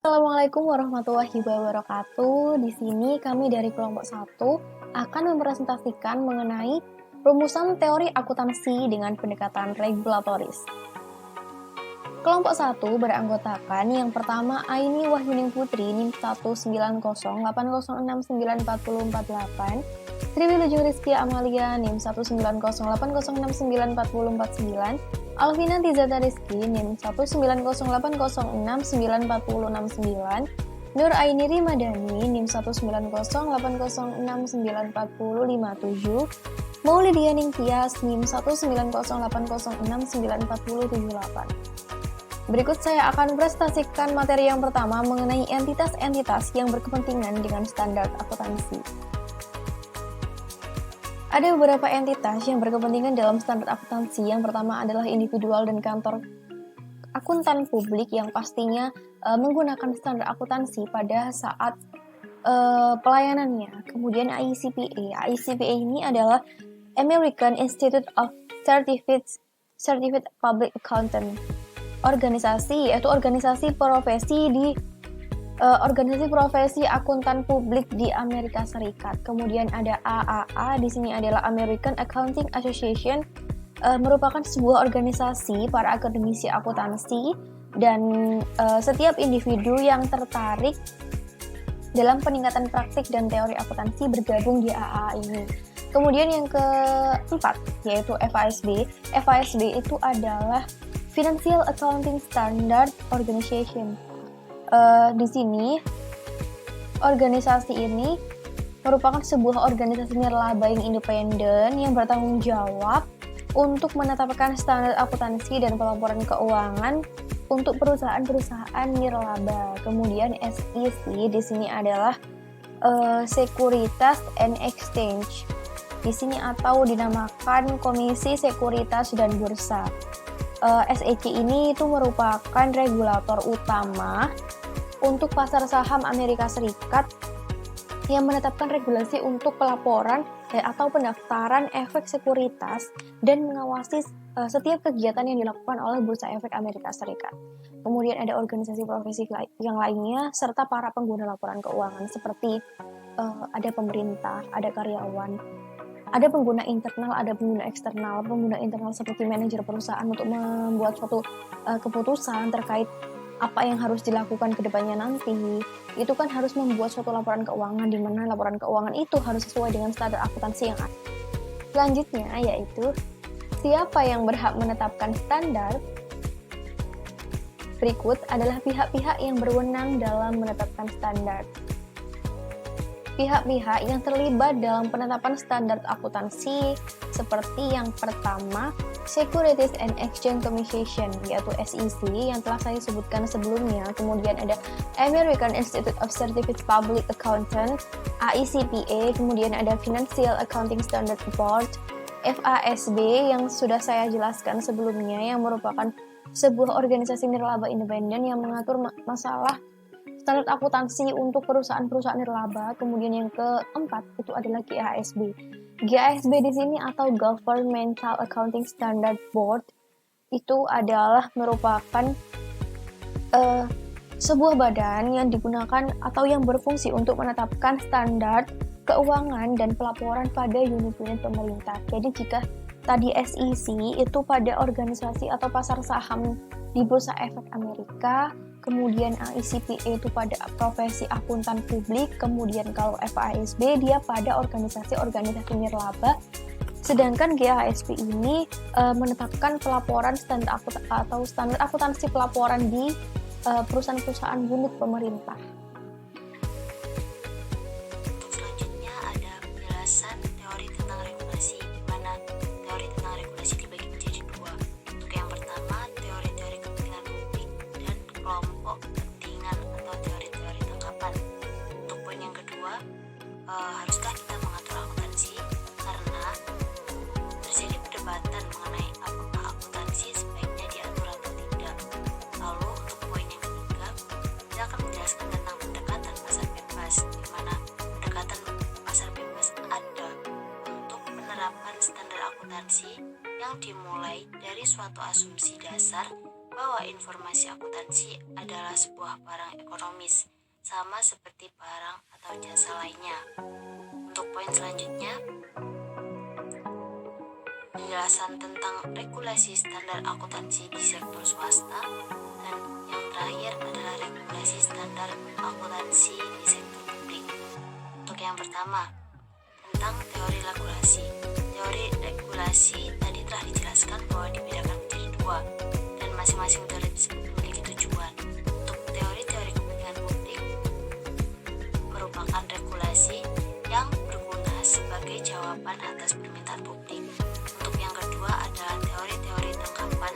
Assalamualaikum warahmatullahi wabarakatuh. Di sini kami dari kelompok 1 akan mempresentasikan mengenai rumusan teori akuntansi dengan pendekatan regulatoris. Kelompok 1 beranggotakan yang pertama Aini Wahyuning Putri NIM 19080694048, Triwilujeng Rizkia Amalia NIM 19080694049, Alvina Tizata Rizky NIM 19080694069, Nur Aini Rimadani NIM 19080694057, Maulidia Ningtyas NIM 19080694078. Berikut saya akan presentasikan materi yang pertama mengenai entitas-entitas yang berkepentingan dengan standar akuntansi. Ada beberapa entitas yang berkepentingan dalam standar akuntansi. Yang pertama adalah individual dan kantor akuntan publik yang pastinya menggunakan standar akuntansi pada saat pelayanannya. Kemudian AICPA. AICPA ini adalah American Institute of Certified Public Accountant. Organisasi, yaitu organisasi profesi akuntan publik di Amerika Serikat. Kemudian ada AAA, di sini adalah American Accounting Association, merupakan sebuah organisasi para akademisi akuntansi dan setiap individu yang tertarik dalam peningkatan praktik dan teori akuntansi bergabung di AAA ini. Kemudian yang keempat yaitu FASB. FASB itu adalah Financial Accounting Standard Organization. Di sini organisasi ini merupakan sebuah organisasi nirlaba yang independen yang bertanggung jawab untuk menetapkan standar akuntansi dan pelaporan keuangan untuk perusahaan-perusahaan nirlaba. Kemudian SEC di sini adalah Securities and Exchange. Di sini atau dinamakan Komisi Sekuritas dan Bursa. SEC ini itu merupakan regulator utama untuk pasar saham Amerika Serikat yang menetapkan regulasi untuk pelaporan atau pendaftaran efek sekuritas dan mengawasi setiap kegiatan yang dilakukan oleh Bursa Efek Amerika Serikat. Kemudian ada organisasi profesi yang lainnya serta para pengguna laporan keuangan seperti ada pemerintah, ada karyawan, ada pengguna internal, ada pengguna eksternal. Pengguna internal seperti manajer perusahaan untuk membuat suatu keputusan terkait apa yang harus dilakukan ke depannya nanti. Itu kan harus membuat suatu laporan keuangan di mana laporan keuangan itu harus sesuai dengan standar akuntansi yang ada. Selanjutnya yaitu siapa yang berhak menetapkan standar. Berikut adalah pihak-pihak yang berwenang dalam menetapkan standar. Pihak-pihak yang terlibat dalam penetapan standar akuntansi seperti yang pertama Securities and Exchange Commission yaitu SEC yang telah saya sebutkan sebelumnya. Kemudian ada American Institute of Certified Public Accountant AICPA, kemudian ada Financial Accounting Standard Board FASB yang sudah saya jelaskan sebelumnya, yang merupakan sebuah organisasi nirlaba independen yang mengatur masalah standar akuntansi untuk perusahaan-perusahaan nirlaba. Kemudian yang keempat itu adalah GASB. GASB di sini atau Governmental Accounting Standard Board itu adalah merupakan sebuah badan yang digunakan atau yang berfungsi untuk menetapkan standar keuangan dan pelaporan pada unit-unit pemerintah. Jadi jika tadi SEC itu pada organisasi atau pasar saham di Bursa Efek Amerika, kemudian AICPA itu pada profesi akuntan publik, kemudian kalau FASB dia pada organisasi-organisasi nirlaba, sedangkan GASP ini menetapkan pelaporan standar akuntansi pelaporan di perusahaan-perusahaan unit pemerintah. Selanjutnya ada penjelasan teori tentang regulasi, di mana teori tentang regulasi dibagi menjadi dua. Untuk yang pertama, teori-teori kepentingan publik dan kelompok kepentingan atau teori-teori tangkapan. Untuk poin yang kedua, haruskah kita mengatur akuntansi? Karena terjadi perdebatan mengenai apakah akuntansi sebaiknya diatur atau tidak. Lalu untuk poin yang ketiga, kita akan menjelaskan tentang pendekatan pasar bebas, di mana pendekatan pasar bebas ada untuk penerapan standar akuntansi yang dimulai dari suatu asumsi dasar bahwa informasi akuntansi adalah sebuah barang ekonomis, sama seperti barang atau jasa lainnya. Untuk poin selanjutnya, penjelasan tentang regulasi standar akuntansi di sektor swasta, dan yang terakhir adalah regulasi standar akuntansi di sektor publik. Untuk yang pertama, tentang teori regulasi. Teori regulasi tadi telah dijelaskan bahwa dibedakan menjadi dua, dan masing-masing teori tersebut memiliki tujuan. Untuk teori-teori kepentingan publik merupakan regulasi yang berguna sebagai jawaban atas permintaan publik. Untuk yang kedua adalah teori-teori tanggapan,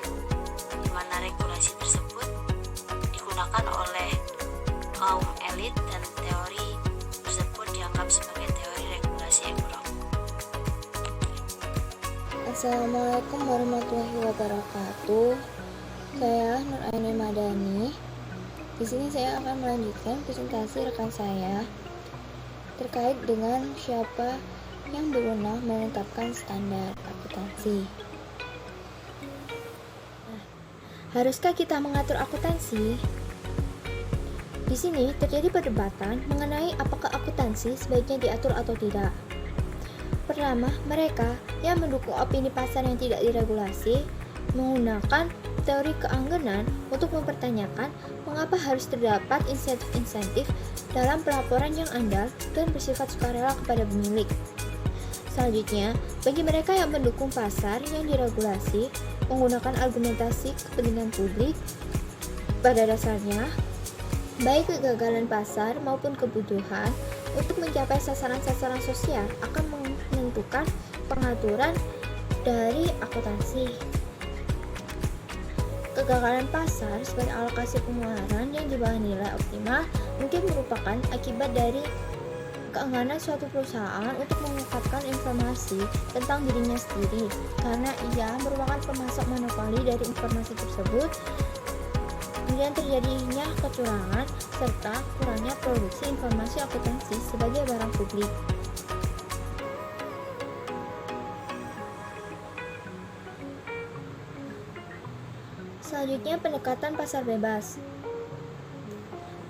di mana regulasi tersebut digunakan oleh kaum elit dan teori tersebut dianggap sebagai teori regulasi ekonomi. Assalamualaikum warahmatullahi wabarakatuh. Saya Nur Aini Madani. Di sini saya akan melanjutkan presentasi rekan saya terkait dengan siapa yang berwenang menetapkan standar akuntansi. Haruskah kita mengatur akuntansi? Di sini terjadi perdebatan mengenai apakah akuntansi sebaiknya diatur atau tidak. Pertama, mereka yang mendukung opini pasar yang tidak diregulasi menggunakan teori keanggenan untuk mempertanyakan mengapa harus terdapat insentif-insentif dalam pelaporan yang andal dan bersifat sukarela kepada pemilik. Selanjutnya, bagi mereka yang mendukung pasar yang diregulasi menggunakan argumentasi kepentingan publik, pada dasarnya, baik kegagalan pasar maupun kebutuhan untuk mencapai sasaran-sasaran sosial akan menentukan pengaturan dari akuntansi. Kegagalan pasar sebagai alokasi pengeluaran yang di bawah nilai optimal mungkin merupakan akibat dari keengganan suatu perusahaan untuk mengungkapkan informasi tentang dirinya sendiri karena ia merupakan pemasok monopoli dari informasi tersebut. Kemudian terjadinya kecurangan serta kurangnya produksi informasi akuntansi sebagai barang publik. Selanjutnya, pendekatan pasar bebas.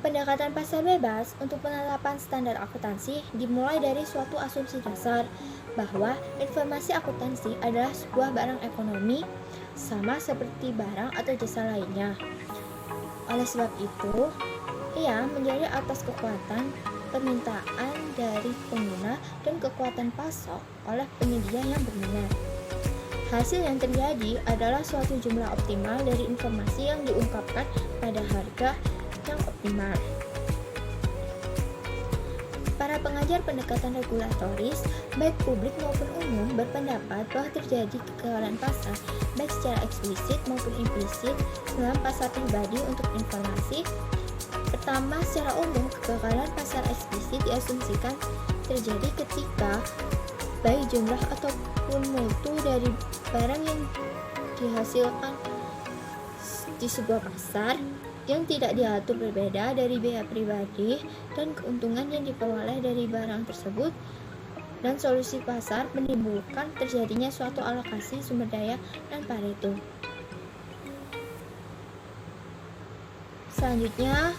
Pendekatan pasar bebas untuk penetapan standar akuntansi dimulai dari suatu asumsi dasar bahwa informasi akuntansi adalah sebuah barang ekonomi sama seperti barang atau jasa lainnya. Oleh sebab itu, ia menjadi atas kekuatan permintaan dari pengguna dan kekuatan pasok oleh penyedia yang berminat. Hasil yang terjadi adalah suatu jumlah optimal dari informasi yang diungkapkan pada harga yang optimal. Para pengajar pendekatan regulatoris, baik publik maupun umum, berpendapat bahwa terjadi kegagalan pasar, baik secara eksplisit maupun implisit, dalam pasar pribadi untuk informasi. Pertama, secara umum, kegagalan pasar eksplisit diasumsikan terjadi ketika baik jumlah ataupun mutu dari barang yang dihasilkan di sebuah pasar yang tidak diatur berbeda dari biaya pribadi dan keuntungan yang diperoleh dari barang tersebut, dan solusi pasar menimbulkan terjadinya suatu alokasi sumber daya dan Pareto. Selanjutnya,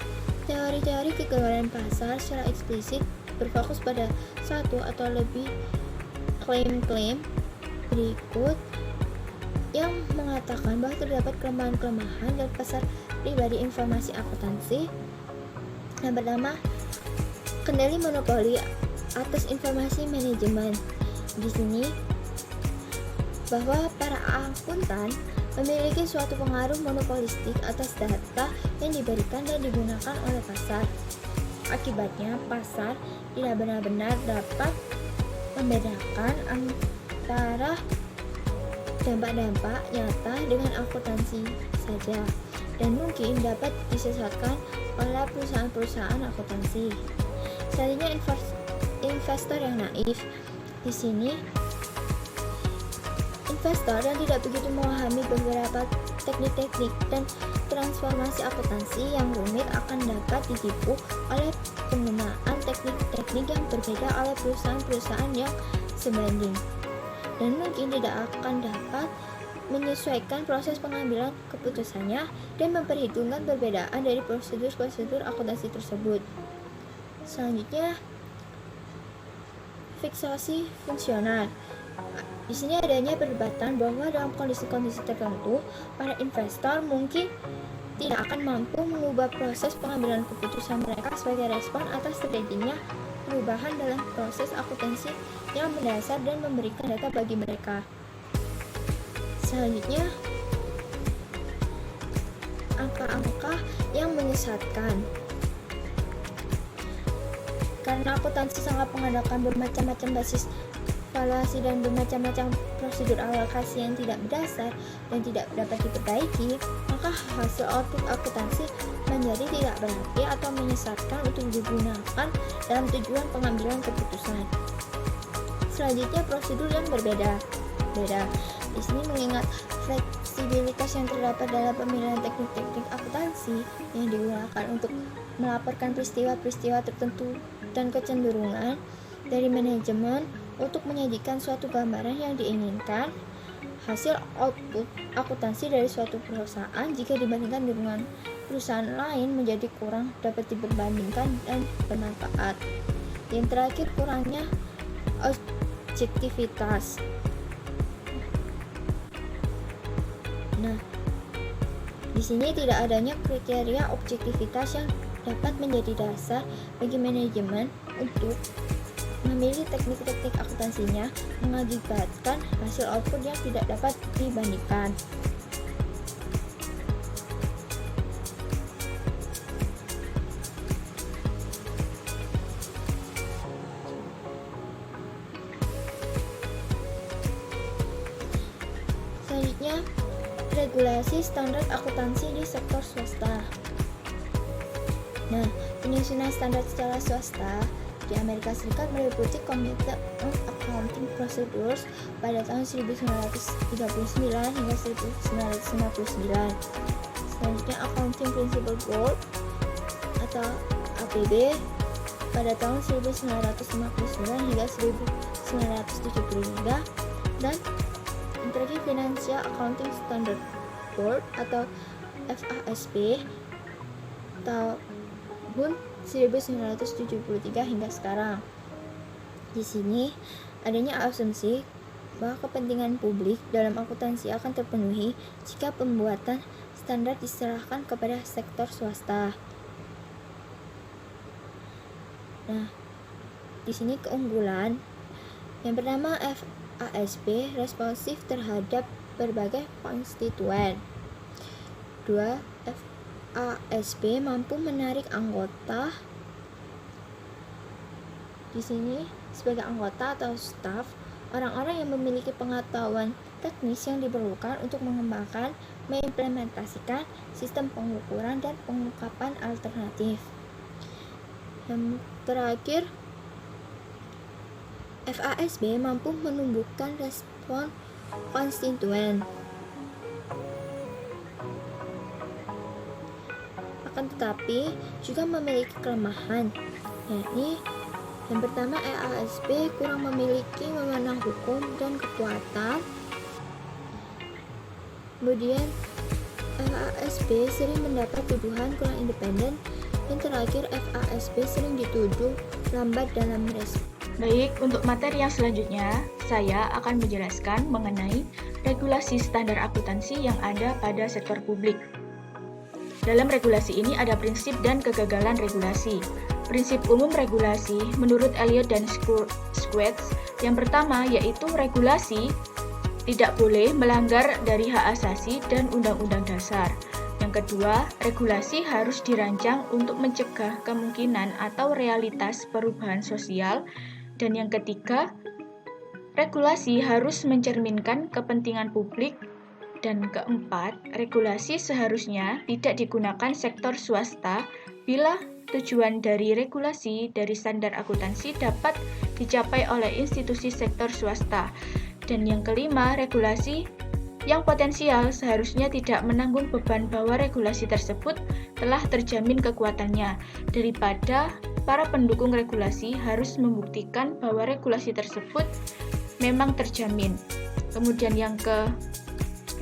teori-teori kegagalan pasar secara eksplisit berfokus pada satu atau lebih klaim-klaim berikut yang mengatakan bahwa terdapat kelemahan-kelemahan dalam pasar pribadi informasi akuntansi. Yang pertama, kendali monopoli atas informasi manajemen. Di sini bahwa para akuntan memiliki suatu pengaruh monopolistik atas data yang diberikan dan digunakan oleh pasar. Akibatnya, pasar tidak benar-benar dapat membedakan antara dampak-dampak nyata dengan akuntansi saja, dan mungkin dapat disesatkan oleh perusahaan-perusahaan akuntansi. Selanjutnya, investor yang naif. Di sini, investor yang tidak begitu memahami beberapa teknik-teknik dan transformasi akuntansi yang rumit akan dapat ditipu oleh penggunaan teknik-teknik yang berbeda oleh perusahaan-perusahaan yang sebanding, dan mungkin tidak akan dapat menyesuaikan proses pengambilan keputusannya, dan memperhitungkan perbedaan dari prosedur-prosedur akuntansi tersebut. Selanjutnya, fiksasi fungsional. Di sini adanya perdebatan bahwa dalam kondisi-kondisi tertentu, para investor mungkin tidak akan mampu mengubah proses pengambilan keputusan mereka sebagai respon atas terjadinya perubahan dalam proses akuntansi yang mendasar dan memberikan data bagi mereka. Selanjutnya, angka-angka yang menyesatkan. Karena akuntansi sangat mengandalkan bermacam-macam basis valuasi dan bermacam-macam prosedur alokasi yang tidak berdasar dan tidak dapat diperbaiki, maka hasil output akuntansi menjadi tidak berarti atau menyesatkan untuk digunakan dalam tujuan pengambilan keputusan. Selanjutnya, prosedur yang berbeda. Di sini mengingat fleksibilitas yang terdapat dalam pemilihan teknik-teknik akuntansi yang digunakan untuk melaporkan peristiwa-peristiwa tertentu dan kecenderungan dari manajemen untuk menyajikan suatu gambaran yang diinginkan. Hasil output akuntansi dari suatu perusahaan jika dibandingkan dengan perusahaan lain menjadi kurang dapat diperbandingkan dan bermanfaat. Yang terakhir, kurangnya objektivitas. Nah, di sini tidak adanya kriteria objektivitas yang dapat menjadi dasar bagi manajemen untuk memilih teknik-teknik akuntansinya, mengakibatkan hasil output yang tidak dapat dibandingkan. Selanjutnya, regulasi standar akuntansi di sektor swasta. Nah, penyusunan standar secara swasta di Amerika Serikat meliputi Committee on Accounting Procedures pada tahun 1939 hingga 1959. Selanjutnya, Accounting Principles Board atau APB pada tahun 1959 hingga 1973, dan terakhir Financial Accounting Standard Board atau FASB tahun 1973 hingga sekarang. Di sini adanya asumsi bahwa kepentingan publik dalam akuntansi akan terpenuhi jika pembuatan standar diserahkan kepada sektor swasta. Nah, di sini keunggulan yang pertama, FASB responsif terhadap berbagai konstituen. 2. FASB mampu menarik anggota. Di sini sebagai anggota atau staf, orang-orang yang memiliki pengetahuan teknis yang diperlukan untuk mengembangkan, mengimplementasikan sistem pengukuran dan pengungkapan alternatif. Yang terakhir, FASB mampu menumbuhkan respon konstituen. Akan tetapi juga memiliki kelemahan, yakni yang pertama, FASB kurang memiliki wewenang hukum dan kekuatan. Kemudian, FASB sering mendapat tuduhan kurang independen. Yang terakhir, FASB sering dituduh lambat dalam respon. Baik, untuk materi yang selanjutnya, saya akan menjelaskan mengenai regulasi standar akuntansi yang ada pada sektor publik. Dalam regulasi ini ada prinsip dan kegagalan regulasi. Prinsip umum regulasi menurut Elliot dan Squads yang pertama yaitu regulasi tidak boleh melanggar dari hak asasi dan undang-undang dasar. Yang kedua, regulasi harus dirancang untuk mencegah kemungkinan atau realitas perubahan sosial. Dan yang ketiga, regulasi harus mencerminkan kepentingan publik. Dan keempat, regulasi seharusnya tidak digunakan sektor swasta bila tujuan dari regulasi dari standar akuntansi dapat dicapai oleh institusi sektor swasta. Dan yang kelima, regulasi yang potensial seharusnya tidak menanggung beban bahwa regulasi tersebut telah terjamin kekuatannya, daripada para pendukung regulasi harus membuktikan bahwa regulasi tersebut memang terjamin. Kemudian yang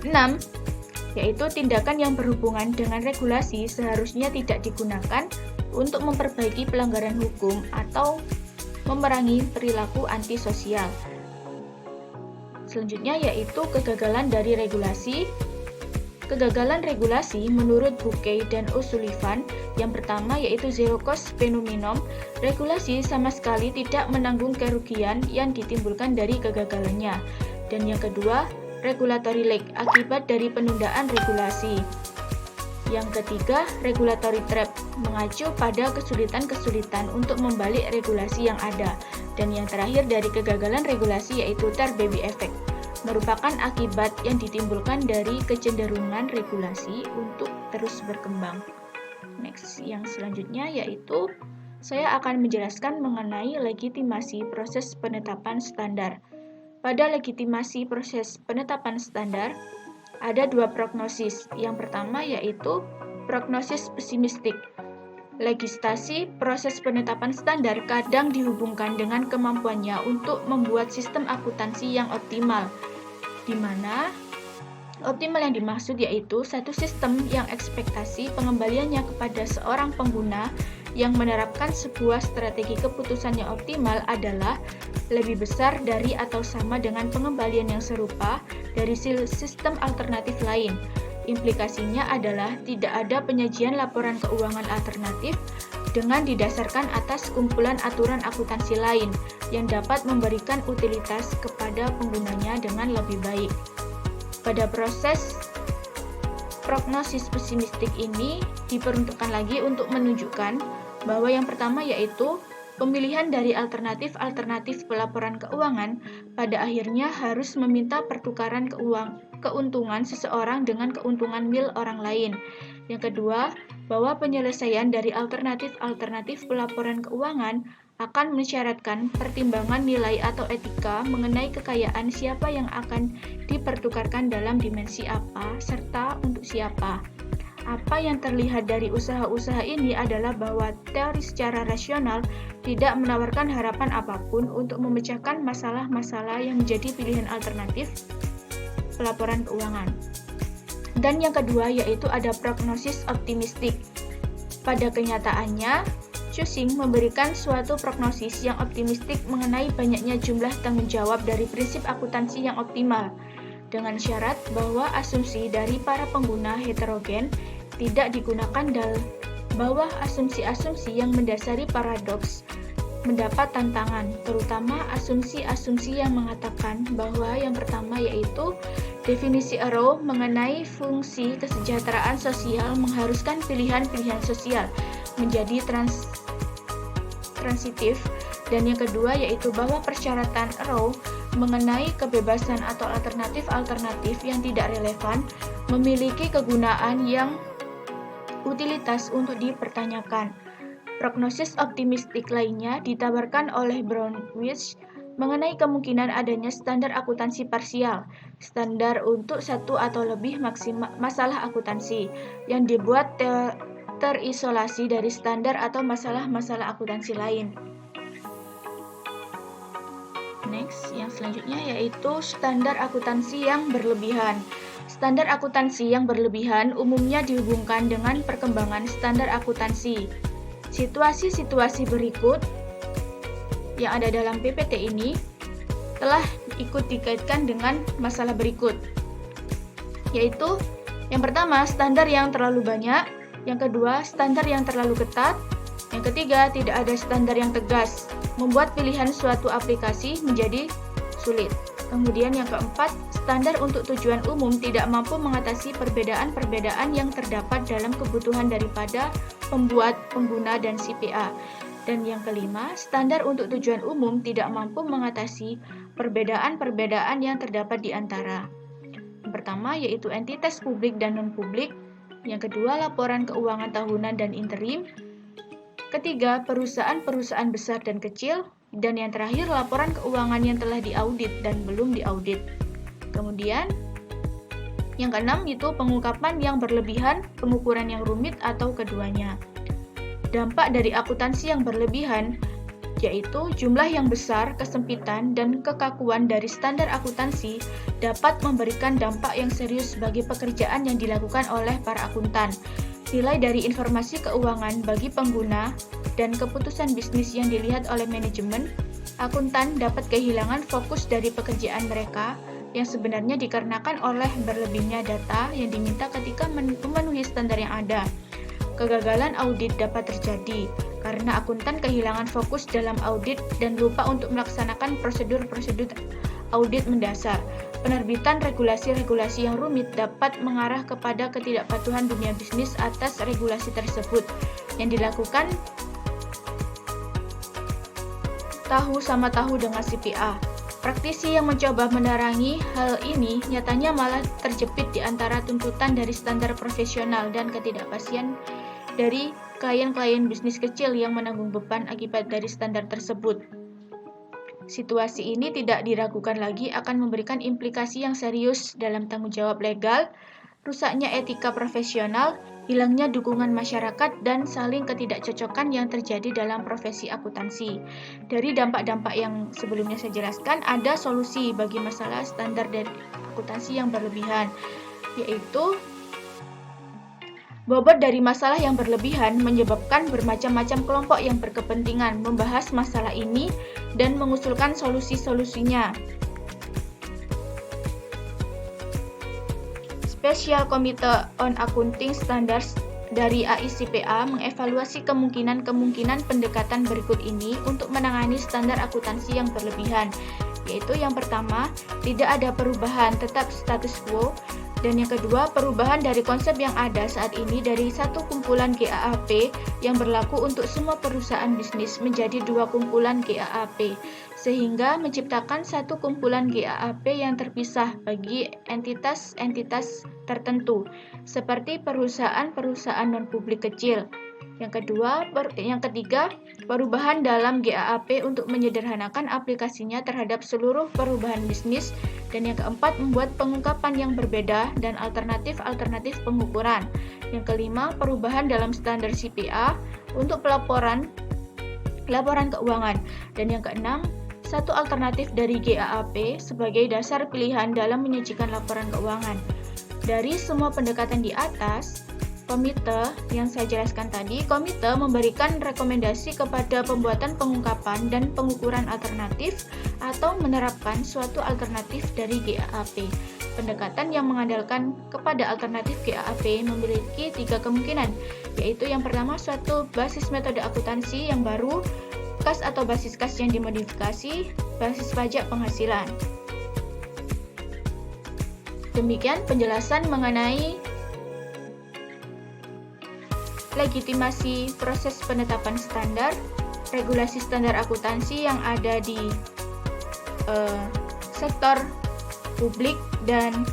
6. Yaitu tindakan yang berhubungan dengan regulasi seharusnya tidak digunakan untuk memperbaiki pelanggaran hukum atau memerangi perilaku antisosial. Selanjutnya yaitu kegagalan dari regulasi. Kegagalan regulasi menurut Buckey dan O'Sullivan, yang pertama yaitu zero cost phenomenon, regulasi sama sekali tidak menanggung kerugian yang ditimbulkan dari kegagalannya. Dan yang kedua, regulatory lag, akibat dari penundaan regulasi. Yang ketiga, regulatory trap, mengacu pada kesulitan-kesulitan untuk membalik regulasi yang ada. Dan yang terakhir dari kegagalan regulasi yaitu tar baby effect, merupakan akibat yang ditimbulkan dari kecenderungan regulasi untuk terus berkembang. Next, yang selanjutnya yaitu saya akan menjelaskan mengenai legitimasi proses penetapan standar. Pada legitimasi proses penetapan standar, ada dua prognosis. Yang pertama yaitu prognosis pesimistik. Legitimasi proses penetapan standar kadang dihubungkan dengan kemampuannya untuk membuat sistem akuntansi yang optimal, di mana optimal yang dimaksud yaitu satu sistem yang ekspektasi pengembaliannya kepada seorang pengguna yang menerapkan sebuah strategi keputusan yang optimal adalah lebih besar dari atau sama dengan pengembalian yang serupa dari sistem alternatif lain. Implikasinya adalah tidak ada penyajian laporan keuangan alternatif dengan didasarkan atas kumpulan aturan akuntansi lain yang dapat memberikan utilitas kepada penggunanya dengan lebih baik. Pada proses prognosis pesimistik ini diperuntukkan lagi untuk menunjukkan bahwa yang pertama yaitu pemilihan dari alternatif-alternatif pelaporan keuangan pada akhirnya harus meminta pertukaran keuntungan seseorang dengan keuntungan mil orang lain. Yang kedua, bahwa penyelesaian dari alternatif-alternatif pelaporan keuangan akan mensyaratkan pertimbangan nilai atau etika mengenai kekayaan siapa yang akan dipertukarkan dalam dimensi apa, serta untuk siapa. Apa yang terlihat dari usaha-usaha ini adalah bahwa teori secara rasional tidak menawarkan harapan apapun untuk memecahkan masalah-masalah yang menjadi pilihan alternatif pelaporan keuangan. Dan yang kedua yaitu ada prognosis optimistik. Pada kenyataannya, Cushing memberikan suatu prognosis yang optimistik mengenai banyaknya jumlah tanggung jawab dari prinsip akuntansi yang optimal, dengan syarat bahwa asumsi dari para pengguna heterogen tidak digunakan bahwa asumsi-asumsi yang mendasari paradoks mendapat tantangan, terutama asumsi-asumsi yang mengatakan bahwa yang pertama yaitu definisi Arrow mengenai fungsi kesejahteraan sosial mengharuskan pilihan-pilihan sosial menjadi transitif, dan yang kedua yaitu bahwa persyaratan Arrow mengenai kebebasan atau alternatif-alternatif yang tidak relevan memiliki kegunaan yang utilitas untuk dipertanyakan. Prognosis optimistik lainnya ditawarkan oleh Brownwich mengenai kemungkinan adanya standar akuntansi parsial, standar untuk satu atau lebih masalah akuntansi yang dibuat terisolasi dari standar atau masalah-masalah akuntansi lain. Next, yang selanjutnya yaitu standar akuntansi yang berlebihan. Standar akuntansi yang berlebihan umumnya dihubungkan dengan perkembangan standar akuntansi. Situasi-situasi berikut yang ada dalam PPT ini telah ikut dikaitkan dengan masalah berikut, yaitu yang pertama, standar yang terlalu banyak, yang kedua, standar yang terlalu ketat, yang ketiga, tidak ada standar yang tegas, membuat pilihan suatu aplikasi menjadi sulit. Kemudian yang keempat, standar untuk tujuan umum tidak mampu mengatasi perbedaan-perbedaan yang terdapat dalam kebutuhan daripada pembuat, pengguna, dan CPA. Dan yang kelima, standar untuk tujuan umum tidak mampu mengatasi perbedaan-perbedaan yang terdapat di antara. Yang pertama yaitu entitas publik dan non-publik, yang kedua laporan keuangan tahunan dan interim, ketiga perusahaan-perusahaan besar dan kecil, dan yang terakhir laporan keuangan yang telah diaudit dan belum diaudit. Kemudian yang keenam itu pengungkapan yang berlebihan, pengukuran yang rumit, atau keduanya. Dampak dari akuntansi yang berlebihan yaitu jumlah yang besar, kesempitan, dan kekakuan dari standar akuntansi dapat memberikan dampak yang serius bagi pekerjaan yang dilakukan oleh para akuntan. Nilai dari informasi keuangan bagi pengguna dan keputusan bisnis yang dilihat oleh manajemen, akuntan dapat kehilangan fokus dari pekerjaan mereka yang sebenarnya dikarenakan oleh berlebihnya data yang diminta ketika memenuhi standar yang ada. Kegagalan audit dapat terjadi karena akuntan kehilangan fokus dalam audit dan lupa untuk melaksanakan prosedur-prosedur audit mendasar. Penerbitan regulasi-regulasi yang rumit dapat mengarah kepada ketidakpatuhan dunia bisnis atas regulasi tersebut yang dilakukan tahu sama tahu dengan CPA. Praktisi yang mencoba menerangi hal ini nyatanya malah terjepit di antara tuntutan dari standar profesional dan ketidakpastian dari klien-klien bisnis kecil yang menanggung beban akibat dari standar tersebut. Situasi ini tidak diragukan lagi akan memberikan implikasi yang serius dalam tanggung jawab legal, rusaknya etika profesional, hilangnya dukungan masyarakat, dan saling ketidakcocokan yang terjadi dalam profesi akuntansi. Dari dampak-dampak yang sebelumnya saya jelaskan, ada solusi bagi masalah standar dari akuntansi yang berlebihan, yaitu bobot dari masalah yang berlebihan menyebabkan bermacam-macam kelompok yang berkepentingan membahas masalah ini dan mengusulkan solusi-solusinya. Special Committee on Accounting Standards dari AICPA mengevaluasi kemungkinan-kemungkinan pendekatan berikut ini untuk menangani standar akuntansi yang berlebihan, yaitu yang pertama, tidak ada perubahan, tetap status quo, dan yang kedua, perubahan dari konsep yang ada saat ini dari satu kumpulan GAAP yang berlaku untuk semua perusahaan bisnis menjadi dua kumpulan GAAP, sehingga menciptakan satu kumpulan GAAP yang terpisah bagi entitas-entitas tertentu, seperti perusahaan-perusahaan non-publik kecil. Yang ketiga, perubahan dalam GAAP untuk menyederhanakan aplikasinya terhadap seluruh perubahan bisnis. Dan yang keempat, membuat pengungkapan yang berbeda dan alternatif-alternatif pengukuran. Yang kelima, perubahan dalam standar CPA untuk laporan keuangan. Dan yang keenam, satu alternatif dari GAAP sebagai dasar pilihan dalam menyajikan laporan keuangan. Dari semua pendekatan di atas, komite yang saya jelaskan tadi, komite memberikan rekomendasi kepada pembuatan pengungkapan dan pengukuran alternatif atau menerapkan suatu alternatif dari GAAP. Pendekatan yang mengandalkan kepada alternatif GAAP memiliki 3 kemungkinan, yaitu yang pertama, suatu basis metode akuntansi yang baru, kas atau basis kas yang dimodifikasi, basis pajak penghasilan. Demikian penjelasan mengenai legitimasi proses penetapan standar, regulasi standar akuntansi yang ada di sektor publik, dan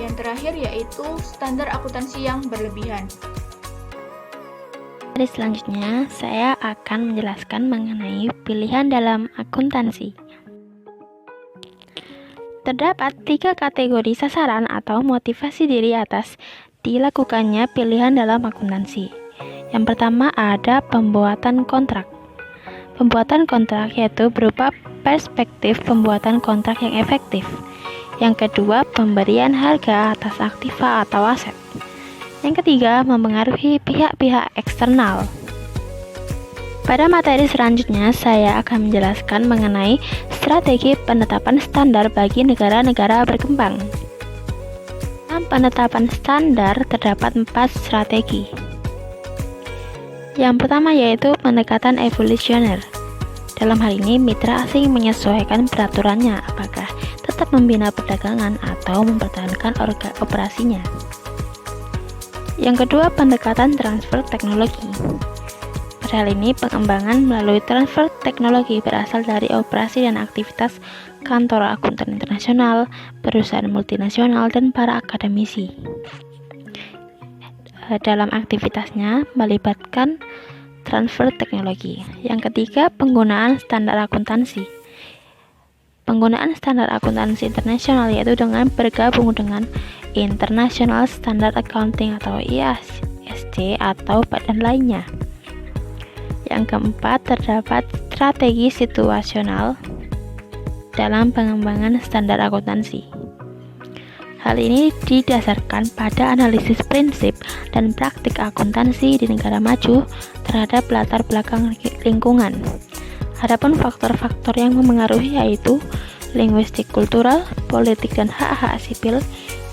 yang terakhir yaitu standar akuntansi yang berlebihan. Dari selanjutnya, saya akan menjelaskan mengenai pilihan dalam akuntansi. Terdapat 3 kategori sasaran atau motivasi diri atas dilakukannya pilihan dalam akuntansi. Yang pertama ada pembuatan kontrak. Pembuatan kontrak yaitu berupa perspektif pembuatan kontrak yang efektif. Yang kedua, pemberian harga atas aktiva atau aset. Yang ketiga, mempengaruhi pihak-pihak eksternal. Pada materi selanjutnya, saya akan menjelaskan mengenai strategi penetapan standar bagi negara-negara berkembang. Dalam penetapan standar terdapat 4 strategi. Yang pertama yaitu pendekatan evolusioner. Dalam hal ini, mitra asing menyesuaikan peraturannya apakah tetap membina perdagangan atau mempertahankan operasinya. Yang kedua, pendekatan transfer teknologi. Pada hal ini, pengembangan melalui transfer teknologi berasal dari operasi dan aktivitas kantor akuntan internasional, perusahaan multinasional, dan para akademisi. Dalam aktivitasnya melibatkan transfer teknologi. Yang ketiga, penggunaan standar akuntansi. Penggunaan standar akuntansi internasional yaitu dengan bergabung dengan International Standard Accounting atau IASC atau badan lainnya. Yang keempat, terdapat strategi situasional dalam pengembangan standar akuntansi. Hal ini didasarkan pada analisis prinsip dan praktik akuntansi di negara maju terhadap latar belakang lingkungan. Adapun faktor-faktor yang memengaruhi yaitu linguistik kultural, politik dan hak-hak sipil,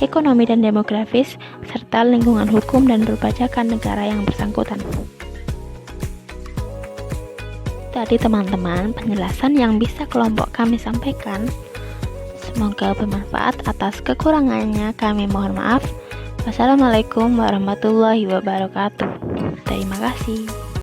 ekonomi dan demografis, serta lingkungan hukum dan perpajakan negara yang bersangkutan. Tadi teman-teman penjelasan yang bisa kelompok kami sampaikan. Semoga bermanfaat. Atas kekurangannya kami mohon maaf. Wassalamualaikum warahmatullahi wabarakatuh. Terima kasih.